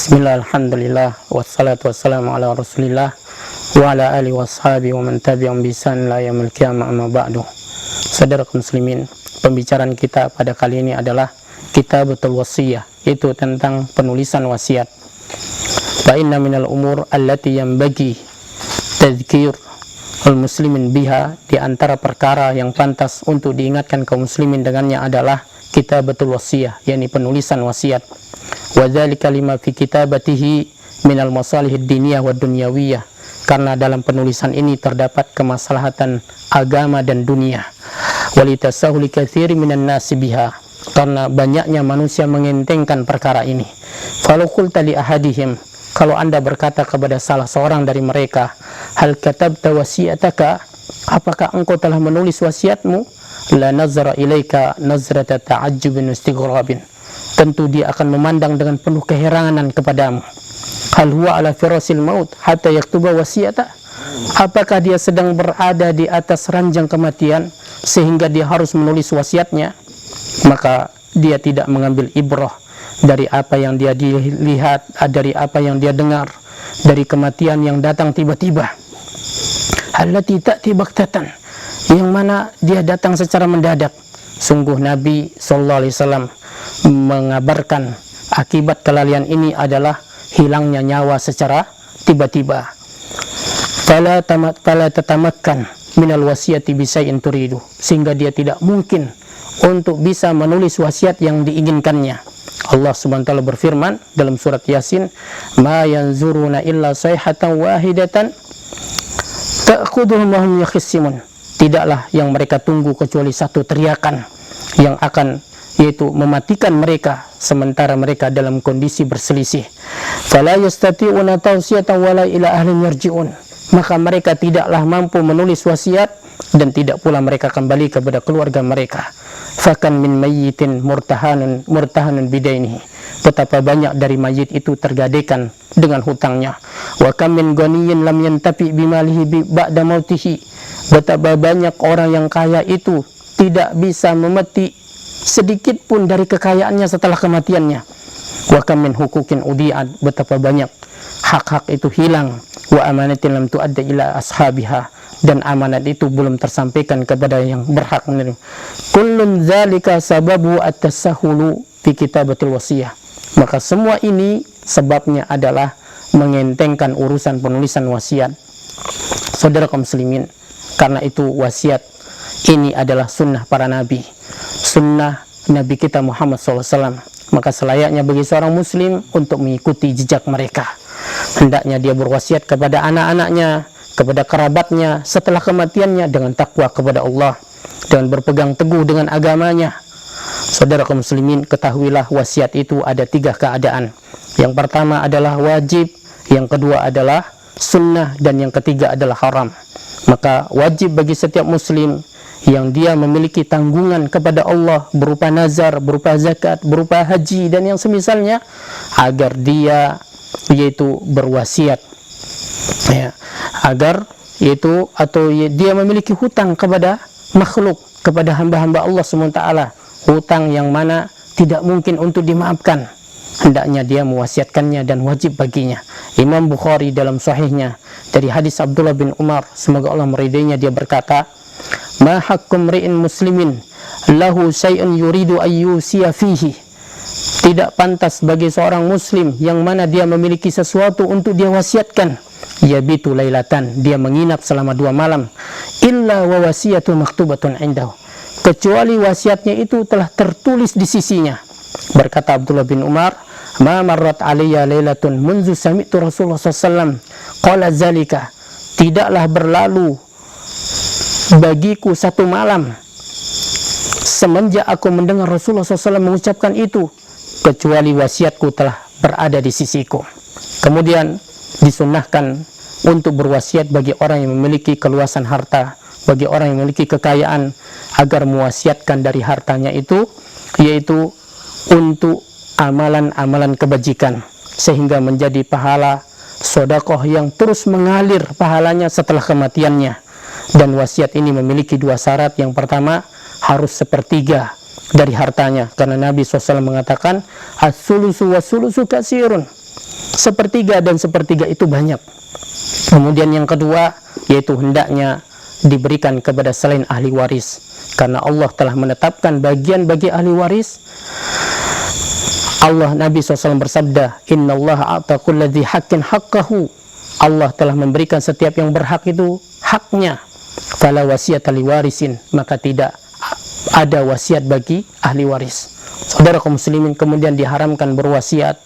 Bismillah, alhamdulillah, wassalatu wassalamu ala rasulillah wa ala alihi washabihi wa man tabi'um bi ihsan ila yaumil qiyamah, amma ba'du. Saudara muslimin, pembicaraan kita pada kali ini adalah Kitabatul Wasiyah, itu tentang penulisan wasiat. Fa inna minal umur allati yanbaghi tadhkir al-muslimin biha, di antara perkara yang pantas untuk diingatkan kaum muslimin dengannya adalah Kitabatul Wasiyah, yakni penulisan wasiat. Wa dzalika lima fi kitabatihi minal masalihid diniyah wa dunyawiyah, karena dalam penulisan ini terdapat kemaslahatan agama dan dunia. Walitasahuli katsiri minan nasi biha, karena banyaknya manusia mengentengkan perkara ini. Falau qulta li ahadihim, kalau Anda berkata kepada salah seorang dari mereka, hal katabta wasiyataka, apakah engkau telah menulis wasiatmu? La nazara ilaika nazrata ta'ajjubin istighrabin, tentu dia akan memandang dengan penuh keheranan kepadamu. Hal huwa ala firasil maut hatta yaktuba wasiyata, apakah dia sedang berada di atas ranjang kematian sehingga dia harus menulis wasiatnya? Maka dia tidak mengambil ibrah dari apa yang dia dilihat, dari apa yang dia dengar, dari kematian yang datang tiba-tiba. Allati ta'ti baktatan, yang mana dia datang secara mendadak. Sungguh Nabi SAW mengabarkan akibat kelalaian ini adalah hilangnya nyawa secara tiba-tiba. Fala tatamakkan minal wasiyati bisai'in turidu, sehingga dia tidak mungkin untuk bisa menulis wasiat yang diinginkannya. Allah Subhanahu wa taala berfirman dalam surat Yasin, ma yanzuruna illa sayhatan wahidatan ta'khudhuhum wa hum yakhisimun, tidaklah yang mereka tunggu kecuali satu teriakan yang akan, yaitu mematikan mereka sementara mereka dalam kondisi berselisih. Fala yastati'una tawsiyatan wala ila ahlin yarji'un, maka mereka tidaklah mampu menulis wasiat dan tidak pula mereka kembali kepada keluarga mereka. Fakan min mayyitin murtahanun bidainihi, betapa banyak dari mayit itu tergadaikan dengan hutangnya. Wa kam min ghaniyin lam yantafi bimalihi ba'da mautihi, betapa banyak orang yang kaya itu tidak bisa memetik sedikit pun dari kekayaannya setelah kematiannya. Wa kam min huquqin udi'at, betapa banyak hak-hak itu hilang. Wa amanatin lam tu'adda ila ashabiha, dan amanat itu belum tersampaikan kepada yang berhak menerima. Kullun dzalika sababu at-tasahhulu fi kitabatil wasiyah, maka semua ini sebabnya adalah mengentengkan urusan penulisan wasiat. Saudara kaum muslimin, karena itu wasiat ini adalah sunnah para nabi, sunnah Nabi kita Muhammad SAW. Maka selayaknya bagi seorang muslim untuk mengikuti jejak mereka. Hendaknya dia berwasiat kepada anak-anaknya, kepada kerabatnya setelah kematiannya dengan takwa kepada Allah, dengan berpegang teguh dengan agamanya. Saudara kaum muslimin, ketahuilah wasiat itu ada 3 keadaan. Yang pertama adalah wajib, yang kedua adalah sunnah, dan yang ketiga adalah haram. Maka wajib bagi setiap muslim yang dia memiliki tanggungan kepada Allah berupa nazar, berupa zakat, berupa haji dan yang semisalnya, agar dia yaitu berwasiat, ya, agar yaitu atau dia memiliki hutang kepada makhluk, kepada hamba-hamba Allah SWT, hutang yang mana tidak mungkin untuk dimaafkan, hendaknya dia mewasiatkannya dan wajib baginya. Imam Bukhari dalam sahihnya dari hadis Abdullah bin Umar, semoga Allah meridainya, dia berkata, ma haqqum ri'in muslimin lahu syai'un yuridu ayyusiya fihi, tidak pantas bagi seorang muslim yang mana dia memiliki sesuatu untuk dia wasiatkan, yabitu lailatan, dia menginap selama 2 malam, illa wa wasiyatu maktubatun indahu, kecuali wasiatnya itu telah tertulis di sisinya. Berkata Abdullah bin Umar, ma marrat alayya lailatun munzu sami'tu Rasulullah SAW qala zalika, tidaklah berlalu bagiku 1 malam semenjak aku mendengar Rasulullah SAW mengucapkan itu, kecuali wasiatku telah berada di sisiku. Kemudian disunnahkan untuk berwasiat bagi orang yang memiliki keluasan harta, bagi orang yang memiliki kekayaan, agar mewasiatkan dari hartanya itu, yaitu untuk amalan-amalan kebajikan, sehingga menjadi pahala sedekah yang terus mengalir pahalanya setelah kematiannya. Dan wasiat ini memiliki 2 syarat. Yang pertama, harus 1/3 dari hartanya, karena Nabi SAW mengatakan as-sulusu was-sulusu katsirun, sepertiga, dan sepertiga itu banyak. Kemudian yang kedua, yaitu hendaknya diberikan kepada selain ahli waris, karena Allah telah menetapkan bagian bagi ahli waris. Allah, Nabi SAW bersabda, innallaha a'ta kulli dzi haqqin haqqahu. Allah telah memberikan setiap yang berhak itu haknya. Fala wasiyata liwarisin, maka tidak ada wasiat bagi ahli waris. Saudara kaum muslimin, kemudian diharamkan berwasiat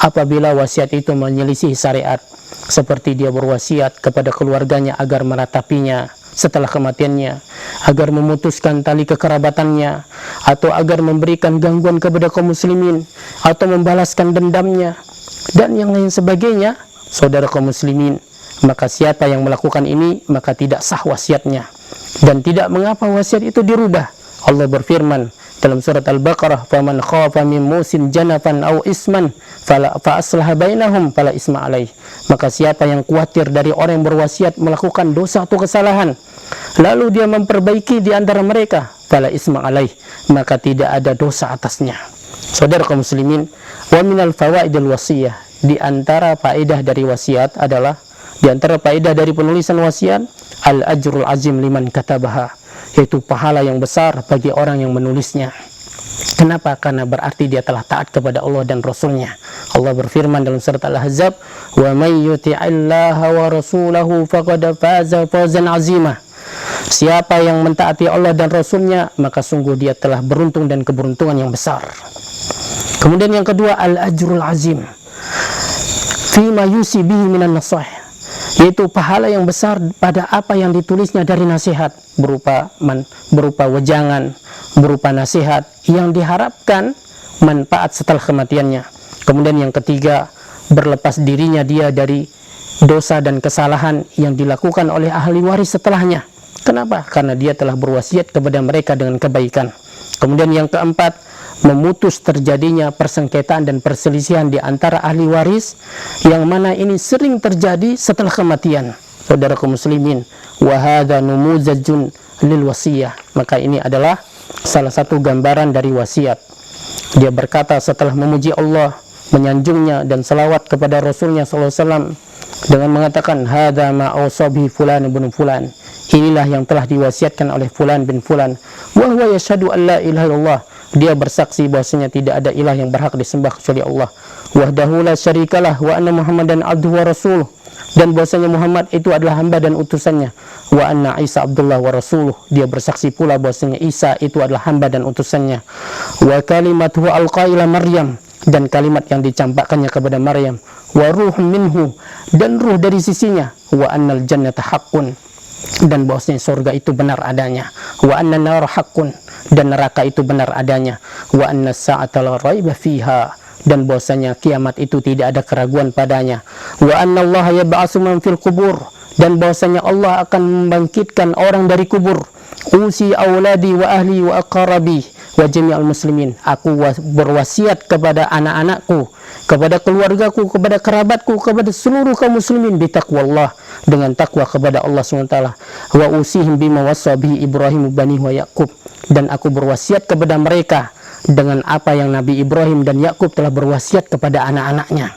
apabila wasiat itu menyelisih syariat, seperti dia berwasiat kepada keluarganya agar meratapinya setelah kematiannya, agar memutuskan tali kekerabatannya, atau agar memberikan gangguan kepada kaum muslimin, atau membalaskan dendamnya, dan yang lain sebagainya. Saudara kaum muslimin, maka siapa yang melakukan ini, maka tidak sah wasiatnya, dan tidak mengapa wasiat itu dirubah. Allah berfirman dalam surat Al-Baqarah, "Faman khafa min musin janafan aw isman fa aslaha bainahum fala isma alaih." Maka siapa yang khawatir dari orang yang berwasiat melakukan dosa atau kesalahan, lalu dia memperbaiki di antara mereka, fala isma alaih, maka tidak ada dosa atasnya. Saudara kaum muslimin, wa minal fawaidil wasiyah, di antara faedah dari wasiat adalah, di antara faedah dari penulisan wasiat, al-ajrul azim liman katabaha, yaitu pahala yang besar bagi orang yang menulisnya. Kenapa? Karena berarti dia telah taat kepada Allah dan Rasulnya. Allah berfirman dalam surat Al-Ahzab, wa may yuti'illaha wa rasulahu faqad faza fawzan azima. Siapa yang mentaati Allah dan Rasulnya, maka sungguh dia telah beruntung dan keberuntungan yang besar. Kemudian yang kedua, al-ajrul azim fima yusi bihi minan nasih, yaitu pahala yang besar pada apa yang ditulisnya dari nasihat, berupa wejangan, berupa nasihat yang diharapkan manfaat setelah kematiannya. Kemudian yang ketiga, berlepas dirinya dia dari dosa dan kesalahan yang dilakukan oleh ahli waris setelahnya. Kenapa? Karena dia telah berwasiat kepada mereka dengan kebaikan. Kemudian yang keempat, memutus terjadinya persengketaan dan perselisihan di antara ahli waris, yang mana ini sering terjadi setelah kematian. Saudara kaum muslimin, wa hadza numuzajun lil wasiyah, maka ini adalah salah satu gambaran dari wasiat. Dia berkata setelah memuji Allah, menyanjungnya dan salawat kepada Rasulnya SAW, dengan mengatakan, hadza ma awsabi fulan bin fulan, inilah yang telah diwasiatkan oleh fulan bin fulan, wa huwa yashhadu an la ilaha illallah, dia bersaksi bahwasanya tidak ada ilah yang berhak disembah kecuali Allah, wahdahu la syarikalah, wa anna Muhammadan abduhu wa rasuluh, dan bahwasanya Muhammad itu adalah hamba dan utusannya, wa anna Isa abdullah wa rasuluh, dia bersaksi pula bahwasanya Isa itu adalah hamba dan utusannya, wa kalimatuhu alqaila Maryam, dan kalimat yang dicampakkannya kepada Maryam, wa ruhun minhu, dan ruh dari sisinya, wa annal jannata haqqun, dan bahwasanya surga itu benar adanya, wa anna nar haqqun, dan neraka itu benar adanya, wa anna sa'ata la raiba fiha, dan bahwasanya kiamat itu tidak ada keraguan padanya, wa anna Allah yab'atsu man fil qubur, dan bahwasanya Allah akan membangkitkan orang dari kubur, usi auladi wa ahli wa aqrabi wa jami'al muslimin, aku berwasiat kepada anak-anakku, kepada keluargaku, kepada kerabatku, kepada seluruh kaum muslimin bitaqwallah, dengan takwa kepada Allah SWT, wa usihim bima wassa bihi Ibrahim bani wa Yaqub, dan aku berwasiat kepada mereka dengan apa yang Nabi Ibrahim dan Yakub telah berwasiat kepada anak-anaknya.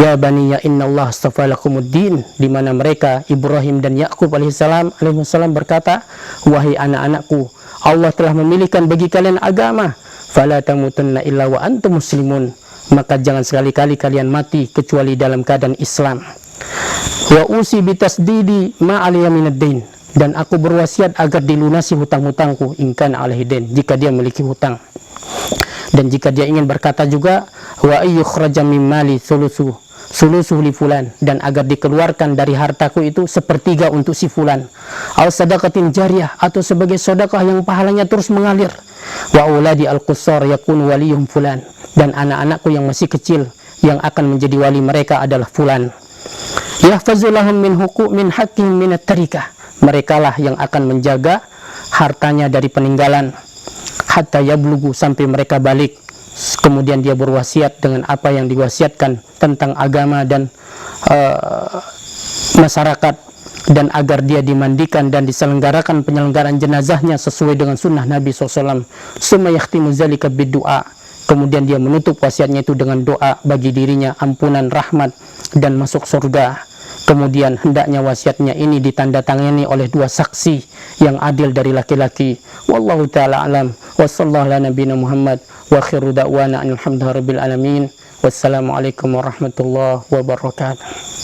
Ya bani ya innallaha astafa lakumuddin, di mana mereka Ibrahim dan Yakub alaihissalam berkata, wahai anak-anakku, Allah telah memilihkan bagi kalian agama, fala tamutunna illa wa antum muslimun, maka jangan sekali-kali kalian mati kecuali dalam keadaan Islam. Wa usi bitasdidi ma alayya minad-dain, dan aku berwasiat agar dilunasi hutang-hutangku, in kana alaihi dain, jika dia memiliki hutang. Dan jika dia ingin berkata juga, wa ayyukhraja min mali sulusuhu li fulan, dan agar dikeluarkan dari hartaku itu sepertiga untuk si fulan, al sadaqatin jariyah, atau sebagai sedekah yang pahalanya terus mengalir, wa auladi al-qusar yakun waliyum fulan, dan anak-anakku yang masih kecil yang akan menjadi wali mereka adalah fulan. Yahfazulahum min haqqihim min at-tarikah, merekalah yang akan menjaga hartanya dari peninggalan, hatta yablugu, sampai mereka balik. Kemudian dia berwasiat dengan apa yang diwasiatkan tentang agama dan masyarakat, dan agar dia dimandikan dan diselenggarakan penyelenggaraan jenazahnya sesuai dengan sunnah Nabi SAW. Summa yakhtimu zalika biddu'a, Kemudian dia menutup wasiatnya itu dengan doa bagi dirinya ampunan, rahmat, dan masuk surga. Kemudian hendaknya wasiatnya ini ditandatangani oleh dua saksi yang adil dari laki-laki. Wallahu ta'ala alam. Wa sallallahu ala nabiyina Muhammad wa akhiru da'wana alhamdulillahi rabbil alamin. Wassalamualaikum warahmatullahi wabarakatuh.